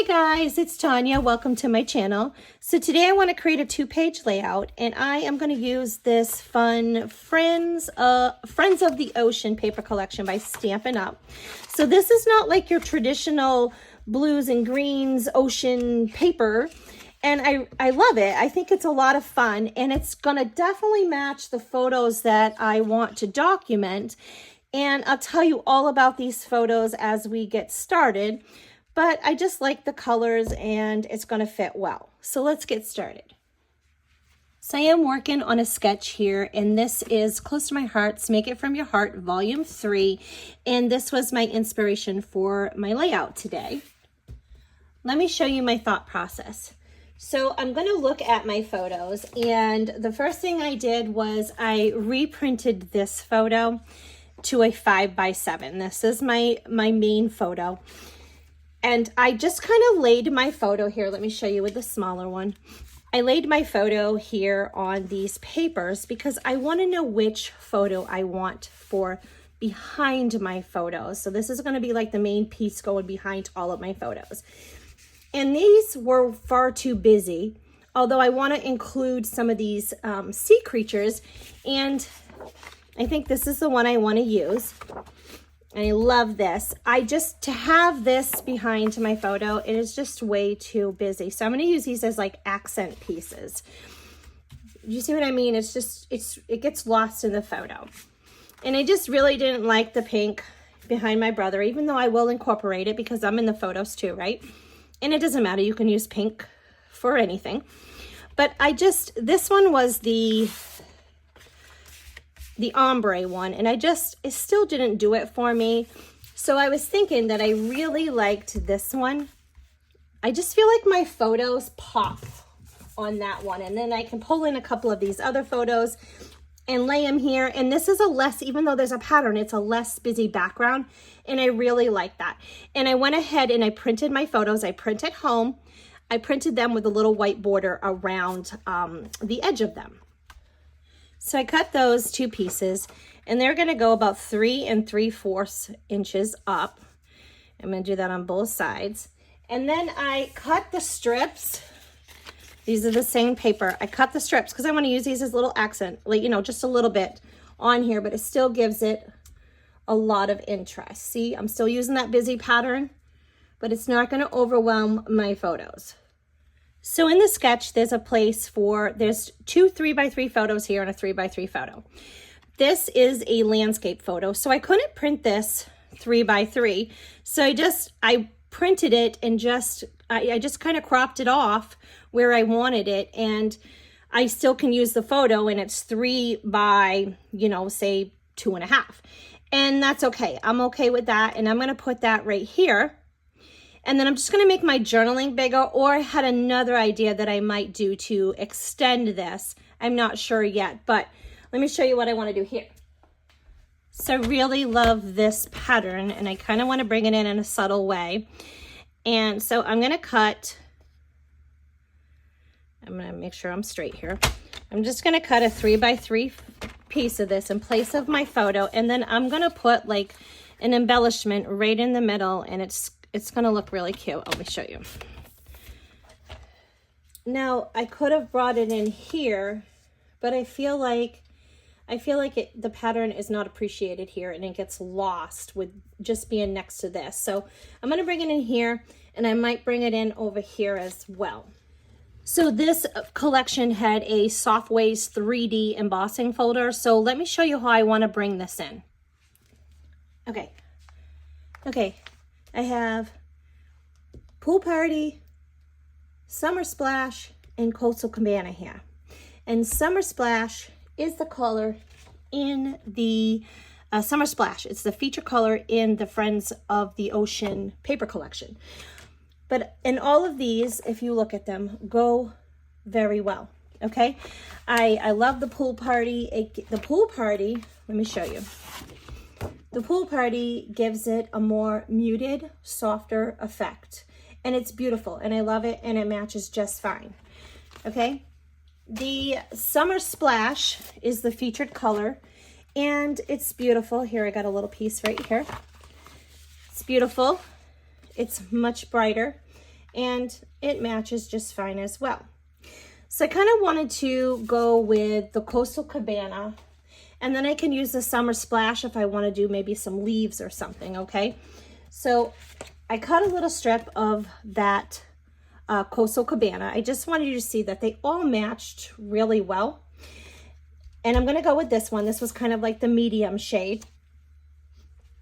Hey guys, it's Tanya. Welcome to my channel. So today I want to create a 2-page layout, and I am going to use this fun Friends of the Ocean paper collection by Stampin' Up. So this is not like your traditional blues and greens ocean paper, and I love it. I think it's a lot of fun, and it's going to definitely match the photos that I want to document. And I'll tell you all about these photos as we get started. But I just like the colors and it's going to fit well. So let's get started. So I am working on a sketch here, and this is Close to My Heart's Make It From Your Heart Volume 3. And this was my inspiration for my layout today. Let me show you my thought process. So I'm going to look at my photos, and the first thing I did was I reprinted this photo to a 5x7. This is my main photo. And I just kind of laid my photo here. Let me show you with the smaller one. I laid my photo here on these papers because I want to know which photo I want for behind my photos. So this is going to be like the main piece going behind all of my photos. And these were far too busy, although I want to include some of these sea creatures. And I think this is the one I want to use. And I love this. To have this behind my photo, it is just way too busy. So I'm going to use these as like accent pieces. You see what I mean? It gets lost in the photo. And I just really didn't like the pink behind my brother, even though I will incorporate it because I'm in the photos too, right? And it doesn't matter. You can use pink for anything. But this one was the ombre one, and it still didn't do it for me. So I was thinking that I really liked this one. I just feel like my photos pop on that one, and then I can pull in a couple of these other photos and lay them here. And this is even though there's a pattern, it's a less busy background, and I really like that. And I went ahead and I printed my photos. I printed home. I printed them with a little white border around the edge of them. So I cut those 2 pieces, and they're going to go about 3 3/4 inches up. I'm going to do that on both sides. And then I cut the strips. These are the same paper. I cut the strips because I want to use these as little accent, like, just a little bit on here, but it still gives it a lot of interest. See, I'm still using that busy pattern, but it's not going to overwhelm my photos. So in the sketch, there's 2 3x3 photos here and a 3x3 photo. This is a landscape photo, so I couldn't print this 3x3. So I printed it and I just kind of cropped it off where I wanted it, and I still can use the photo, and it's 3 by, say 2.5. And that's okay. I'm okay with that, and I'm going to put that right here. And then I'm just going to make my journaling bigger, or I had another idea that I might do to extend this. I'm not sure yet, but let me show you what I want to do here. So I really love this pattern, and I kind of want to bring it in a subtle way. And so I'm going to make sure I'm straight here. I'm just going to cut a 3x3 piece of this in place of my photo, and then I'm going to put like an embellishment right in the middle, and it's going to look really cute. Let me show you. Now, I could have brought it in here, but I feel like the pattern is not appreciated here, and it gets lost with just being next to this. So I'm going to bring it in here, and I might bring it in over here as well. So this collection had a Softways 3D embossing folder. So let me show you how I want to bring this in. Okay. I have Pool Party, Summer Splash, and Coastal Cabana here. And Summer Splash is the color in the Summer Splash. It's the feature color in the Friends of the Ocean paper collection. But in all of these, if you look at them, go very well, okay? I love the Pool Party. The Pool Party, let me show you. The Pool Party gives it a more muted, softer effect. And it's beautiful, and I love it, and it matches just fine. Okay? The Summer Splash is the featured color, and it's beautiful. Here, I got a little piece right here. It's beautiful. It's much brighter. and it matches just fine as well. So I kind of wanted to go with the Coastal Cabana, and then I can use the Summer Splash if I want to do maybe some leaves or something, okay? So I cut a little strip of that Coastal Cabana. I just wanted you to see that they all matched really well. And I'm going to go with this one. This was kind of like the medium shade.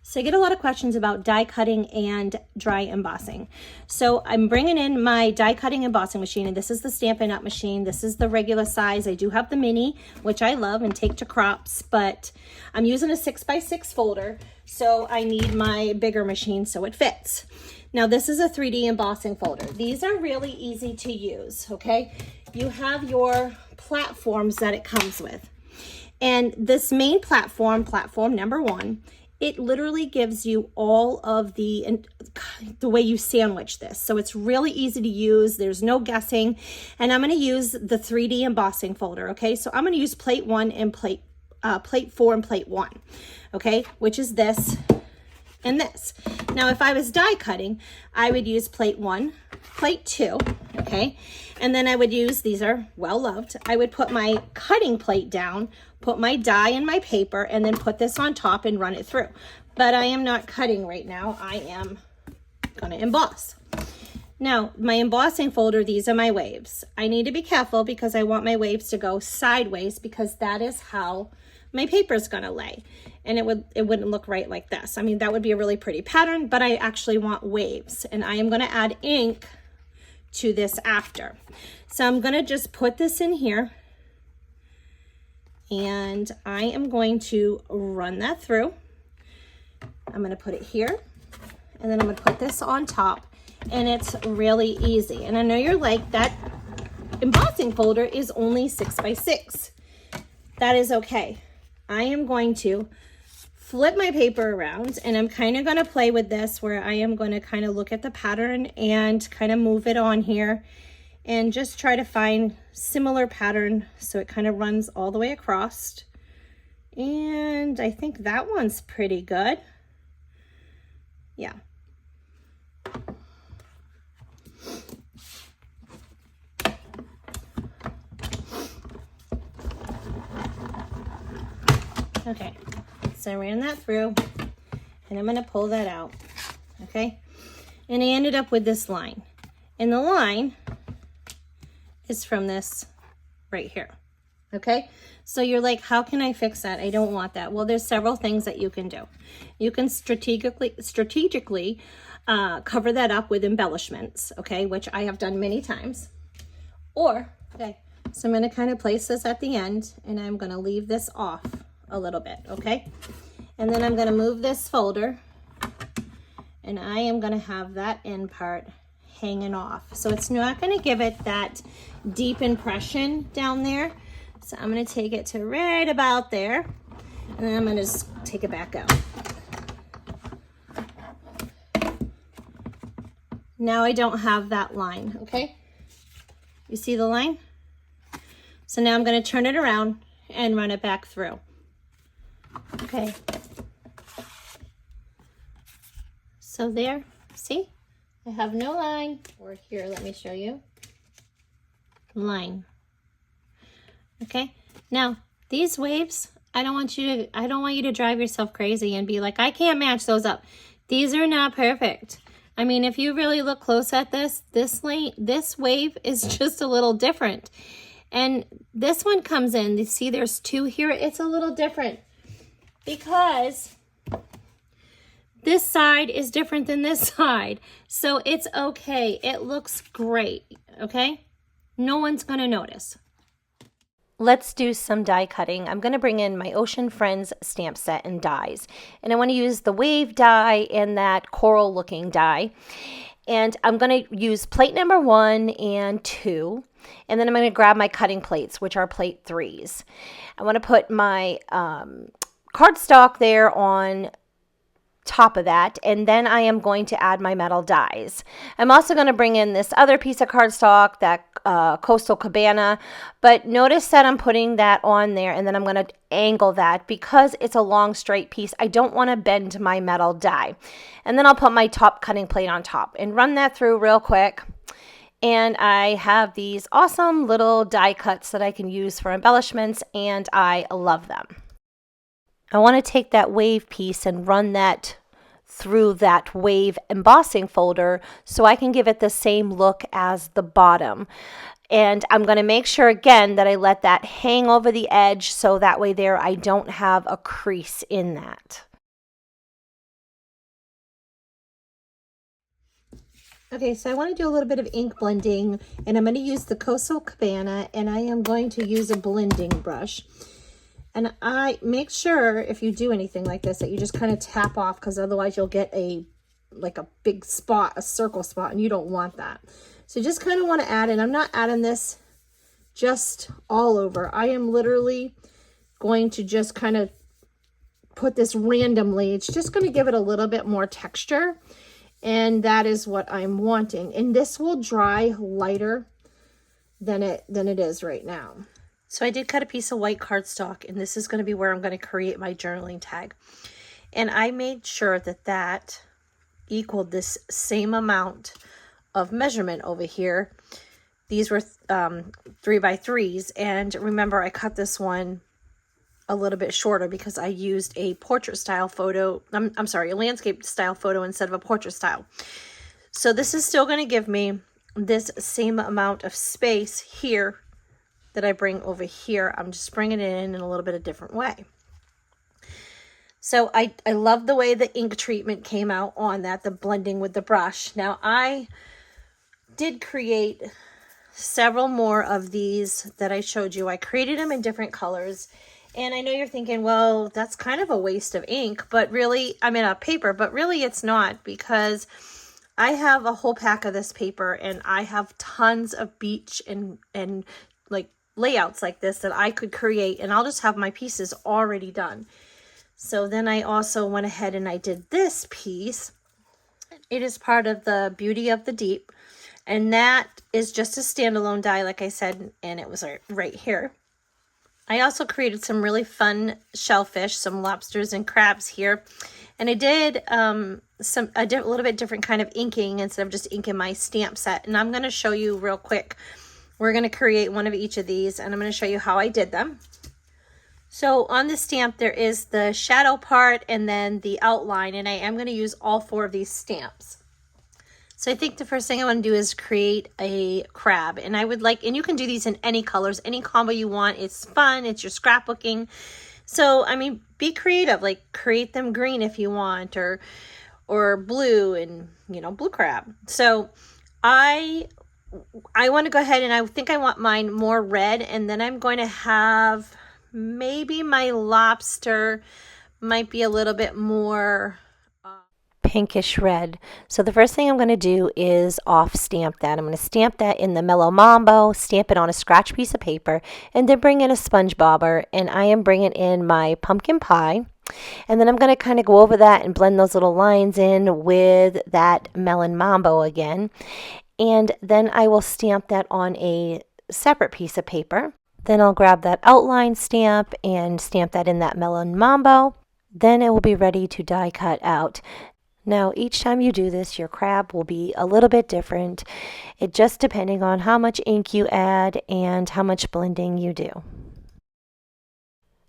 So I get a lot of questions about die cutting and dry embossing. So I'm bringing in my die cutting embossing machine, and this is the Stampin' Up machine. This is the regular size. I do have the mini, which I love and take to crops, but I'm using a 6x6 folder, so I need my bigger machine so it fits. Now this is a 3D embossing folder. These are really easy to use, okay? You have your platforms that it comes with. And this main platform, platform number 1, it literally gives you all of the way you sandwich this. So it's really easy to use. There's no guessing. And I'm going to use the 3D embossing folder, okay? So I'm going to use plate 1 and plate 4 and plate 1, okay? Which is this and this. Now, if I was die cutting, I would use plate 1, plate 2, okay? And then I would use, these are well loved, I would put my cutting plate down, put my die in my paper, and then put this on top and run it through. But I am not cutting right now. I am going to emboss. Now, my embossing folder, these are my waves. I need to be careful because I want my waves to go sideways, because that is how my paper is going to lay. And it wouldn't look right like this. I mean, that would be a really pretty pattern, but I actually want waves. And I am going to add ink to this after. So I'm going to just put this in here, and I am going to run that through. I'm going to put it here, and then I'm going to put this on top, and it's really easy. And I know you're like, that embossing folder is only 6x6. That is okay. I am going to flip my paper around, and I'm kind of going to play with this, where I am going to kind of look at the pattern and kind of move it on here and just try to find similar pattern so it kind of runs all the way across. And I think that one's pretty good. Yeah. Okay, so I ran that through, and I'm going to pull that out, okay? And I ended up with this line. And the line is from this right here, okay? So you're like, how can I fix that? I don't want that. Well, there's several things that you can do. You can strategically cover that up with embellishments, okay? Which I have done many times. Or, okay, so I'm going to kind of place this at the end, and I'm going to leave this off a little bit, okay? And then I'm going to move this folder, and I am going to have that end part hanging off. So it's not going to give it that deep impression down there. So I'm going to take it to right about there, and then I'm going to just take it back out. Now I don't have that line, okay? You see the line? So now I'm going to turn it around and run it back through. Okay. So there, see? I have no line. Or here, let me show you. Line. Okay? Now, these waves, I don't want you to drive yourself crazy and be like, I can't match those up. These are not perfect. I mean, if you really look close at this wave is just a little different. And this one comes in, you see there's two here, it's a little different because this side is different than this side. So it's okay, it looks great, okay? No one's gonna notice. Let's do some die cutting. I'm going to bring in my Ocean Friends stamp set and dies. And I want to use the wave die and that coral looking die. And I'm going to use plate number 1 and 2. And then I'm going to grab my cutting plates, which are plate 3s. I want to put my cardstock there on top of that, and then I am going to add my metal dies. I'm also going to bring in this other piece of cardstock, that Coastal Cabana, but notice that I'm putting that on there, and then I'm going to angle that because it's a long straight piece. I don't want to bend my metal die. And then I'll put my top cutting plate on top and run that through real quick. And I have these awesome little die cuts that I can use for embellishments, and I love them. I want to take that wave piece and run that through that wave embossing folder so I can give it the same look as the bottom. And I'm going to make sure again that I let that hang over the edge so that way there I don't have a crease in that. Okay, so I want to do a little bit of ink blending, and I'm going to use the Cabana, and I am going to use a blending brush. And I make sure if you do anything like this that you just kind of tap off, because otherwise you'll get like a big spot, a circle spot, and you don't want that. So you just kind of want to add, and I'm not adding this just all over. I am literally going to just kind of put this randomly. It's just going to give it a little bit more texture. And that is what I'm wanting. And this will dry lighter than it is right now. So I did cut a piece of white cardstock, and this is going to be where I'm going to create my journaling tag. And I made sure that that equaled this same amount of measurement over here. These were 3x3s. And remember, I cut this one a little bit shorter because I used a portrait style photo. I'm sorry, a landscape style photo instead of a portrait style. So this is still going to give me this same amount of space here that I bring over here. I'm just bringing it in a little bit of different way. So I love the way the ink treatment came out on that, the blending with the brush. Now I did create several more of these that I showed you. I created them in different colors. And I know you're thinking, well, that's kind of a waste of ink, but really, I mean, paper, but really it's not, because I have a whole pack of this paper, and I have tons of beach and like layouts like this that I could create, and I'll just have my pieces already done. So then I also went ahead and I did this piece. It is part of the Beauty of the Deep, and that is just a standalone die, like I said, and it was right here. I also created some really fun shellfish, some lobsters and crabs here. And I did a little bit different kind of inking instead of just inking my stamp set. And I'm going to show you real quick. We're going to create one of each of these, and I'm going to show you how I did them. So on the stamp, there is the shadow part and then the outline. And I am going to use all 4 of these stamps. So I think the first thing I want to do is create a crab, and I would like, and you can do these in any colors, any combo you want. It's fun. It's your scrapbooking. So, I mean, be creative, like create them green if you want, or blue, and, you know, blue crab. So I want to go ahead, and I think I want mine more red, and then I'm going to have maybe my lobster might be a little bit more pinkish red. So the first thing I'm going to do is off stamp that. I'm going to stamp that in the Mellow Mambo, stamp it on a scratch piece of paper, and then bring in a sponge bobber, and I am bringing in my pumpkin pie. And then I'm going to kind of go over that and blend those little lines in with that Melon Mambo again. And then I will stamp that on a separate piece of paper. Then I'll grab that outline stamp and stamp that in that Melon Mambo. Then it will be ready to die cut out. Now, each time you do this, your crab will be a little bit different. It just depending on how much ink you add and how much blending you do.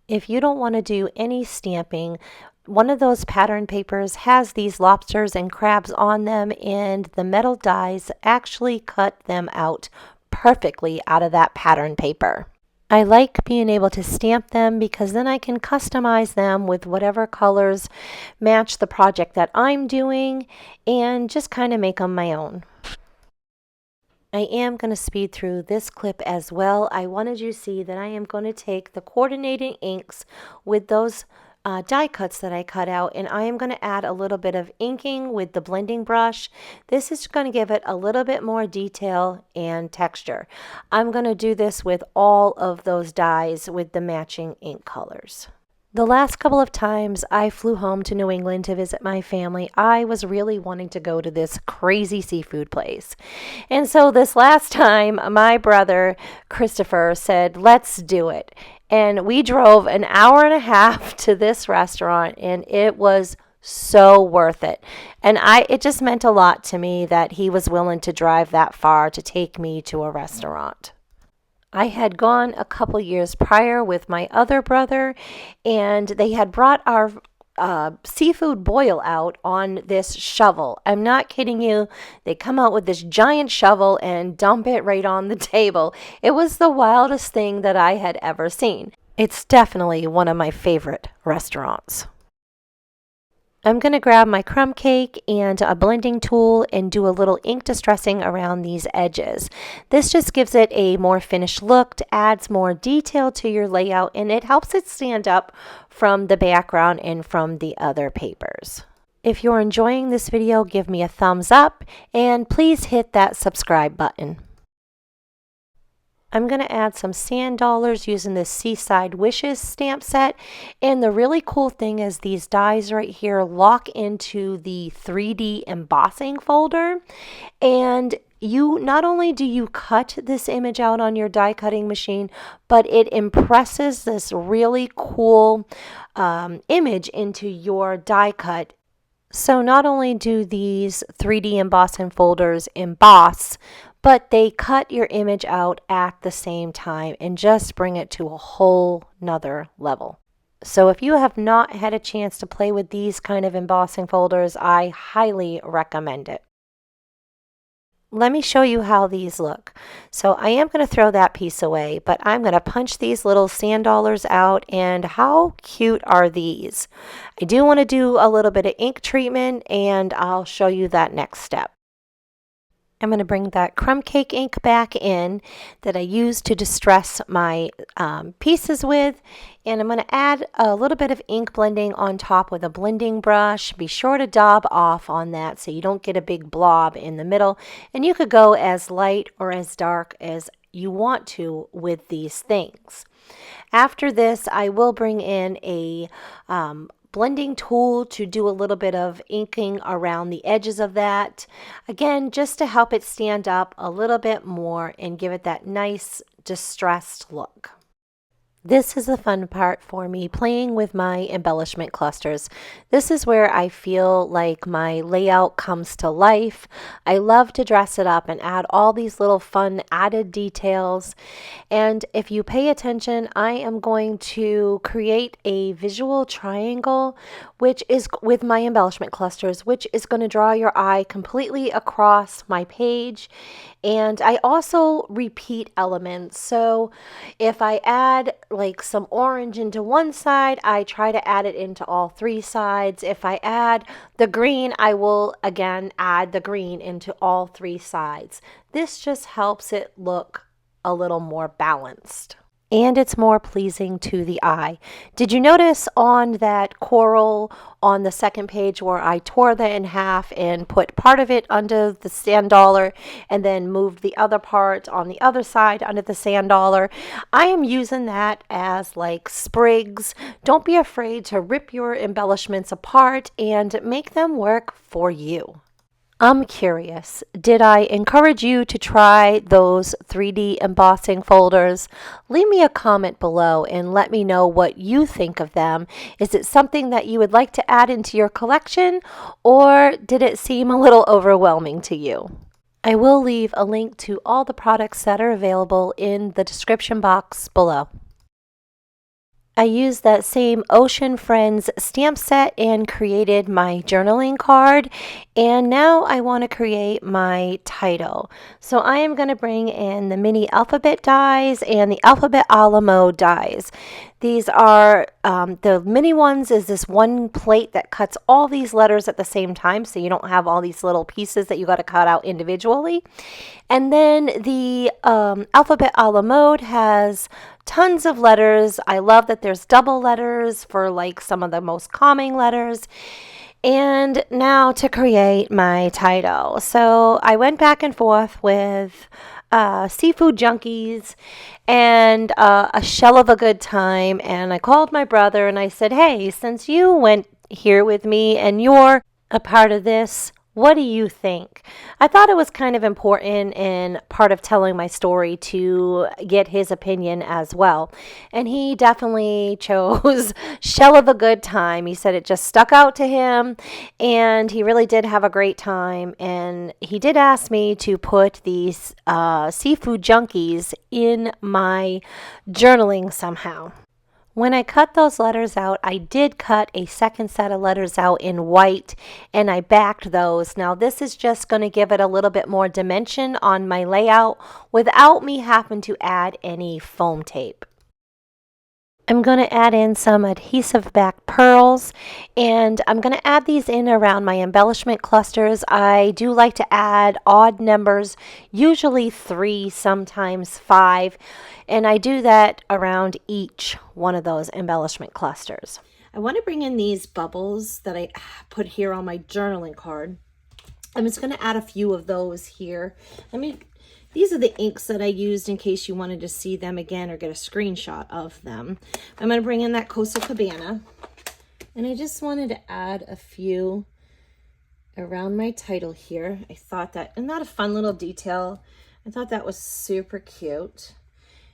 If you don't want to do any stamping, one of those pattern papers has these lobsters and crabs on them, and the metal dies actually cut them out perfectly out of that pattern paper. I like being able to stamp them because then I can customize them with whatever colors match the project that I'm doing and just kind of make them my own. I am going to speed through this clip as well. I wanted you to see that I am going to take the coordinating inks with those die cuts that I cut out, and I am going to add a little bit of inking with the blending brush. This is going to give it a little bit more detail and texture. I'm going to do this with all of those dies with the matching ink colors. The last couple of times I flew home to New England to visit my family, I was really wanting to go to this crazy seafood place. And so this last time, my brother Christopher said, let's do it. And we drove an hour and a half to this restaurant, and it was so worth it. And it just meant a lot to me that he was willing to drive that far to take me to a restaurant. I had gone a couple years prior with my other brother, and they had brought our seafood boil out on this shovel. I'm not kidding you. They come out with this giant shovel and dump it right on the table. It was the wildest thing that I had ever seen. It's definitely one of my favorite restaurants. I'm going to grab my crumb cake and a blending tool and do a little ink distressing around these edges. This just gives it a more finished look, adds more detail to your layout, and it helps it stand up from the background and from the other papers. If you're enjoying this video, give me a thumbs up and please hit that subscribe button. I'm going to add some sand dollars using this Seaside Wishes stamp set. And the really cool thing is these dies right here lock into the 3D embossing folder. And not only do you cut this image out on your die cutting machine, but it impresses this really cool image into your die cut. So not only do these 3D embossing folders emboss, but they cut your image out at the same time and just bring it to a whole nother level. So if you have not had a chance to play with these kind of embossing folders, I highly recommend it. Let me show you how these look. So I am going to throw that piece away, but I'm going to punch these little sand dollars out, and how cute are these? I do want to do a little bit of ink treatment, and I'll show you that next step. I'm going to bring that crumb cake ink back in that I used to distress my pieces with, and I'm going to add a little bit of ink blending on top with a blending brush. Be sure to dab off on that so you don't get a big blob in the middle, and you could go as light or as dark as you want to with these things. After this, I will bring in a blending tool to do a little bit of inking around the edges of that. Again, just to help it stand up a little bit more and give it that nice distressed look. This is the fun part for me, playing with my embellishment clusters. This is where I feel like my layout comes to life. I love to dress it up and add all these little fun added details. And if you pay attention, I am going to create a visual triangle, which is with my embellishment clusters, which is going to draw your eye completely across my page. And I also repeat elements. So if I add like some orange into one side, I try to add it into all three sides. If I add the green, I will again add the green into all three sides. This just helps it look a little more balanced. And it's more pleasing to the eye. Did you notice on that coral on the second page where I tore that in half and put part of it under the sand dollar and then moved the other part on the other side under the sand dollar? I am using that as like sprigs. Don't be afraid to rip your embellishments apart and make them work for you. I'm curious, did I encourage you to try those 3D embossing folders? Leave me a comment below and let me know what you think of them. Is it something that you would like to add into your collection, or did it seem a little overwhelming to you? I will leave a link to all the products that are available in the description box below. I used that same Ocean Friends stamp set and created my journaling card, and now I want to create my title. So I am going to bring in the mini alphabet dies and the alphabet a la mode dies. These are, the mini ones is this one plate that cuts all these letters at the same time, so you don't have all these little pieces that you got to cut out individually. And then the alphabet a la mode has tons of letters. I love that there's double letters for like some of the most common letters. And now to create my title. So I went back and forth with Seafood Junkies and a Shell of a Good Time, and I called my brother and I said, hey, since you went here with me and you're a part of this, What do you think? I thought it was kind of important and part of telling my story to get his opinion as well. And he definitely chose Shell of a Good Time. He said it just stuck out to him and he really did have a great time. And he did ask me to put these seafood junkies in my journaling somehow. When I cut those letters out, I did cut a second set of letters out in white and I backed those. Now this is just going to give it a little bit more dimension on my layout without me having to add any foam tape. I'm going to add in some adhesive back pearls and I'm going to add these in around my embellishment clusters. I do like to add odd numbers, usually 3, sometimes 5, and I do that around each one of those embellishment clusters. I want to bring in these bubbles that I put here on my journaling card. I'm just going to add a few of those here. These are the inks that I used in case you wanted to see them again or get a screenshot of them. I'm going to bring in that Coastal Cabana. And I just wanted to add a few around my title here. I thought that, and not a fun little detail. I thought that was super cute.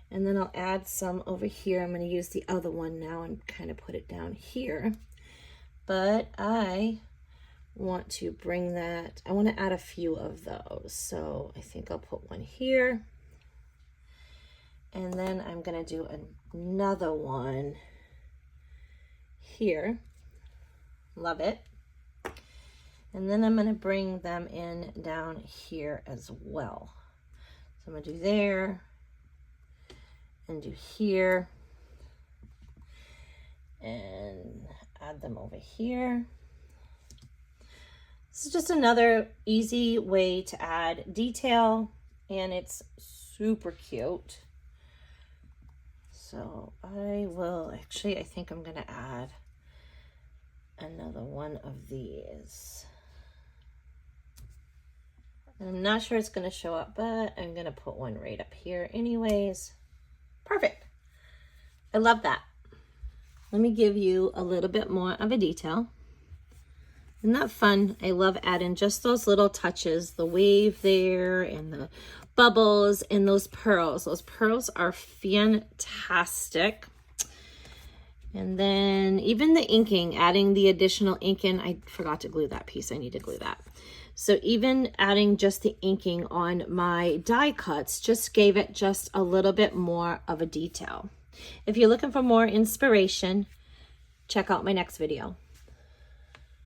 And then I'll add some over here. I'm going to use the other one now and kind of put it down here. But I want to bring that, I want to add a few of those. So I think I'll put one here. And then I'm going to do another one here. Love it. And then I'm going to bring them in down here as well. So I'm going to do there and do here and add them over here. This is just another easy way to add detail and it's super cute. So I will actually, I think I'm going to add another one of these. And I'm not sure it's going to show up, but I'm going to put one right up here anyways. Perfect. I love that. Let me give you a little bit more of a detail. Isn't that fun? I love adding just those little touches, the wave there and the bubbles and those pearls. Those pearls are fantastic. And then even the inking, adding the additional ink in. I forgot to glue that piece. I need to glue that. So even adding just the inking on my die cuts just gave it just a little bit more of a detail. If you're looking for more inspiration, check out my next video.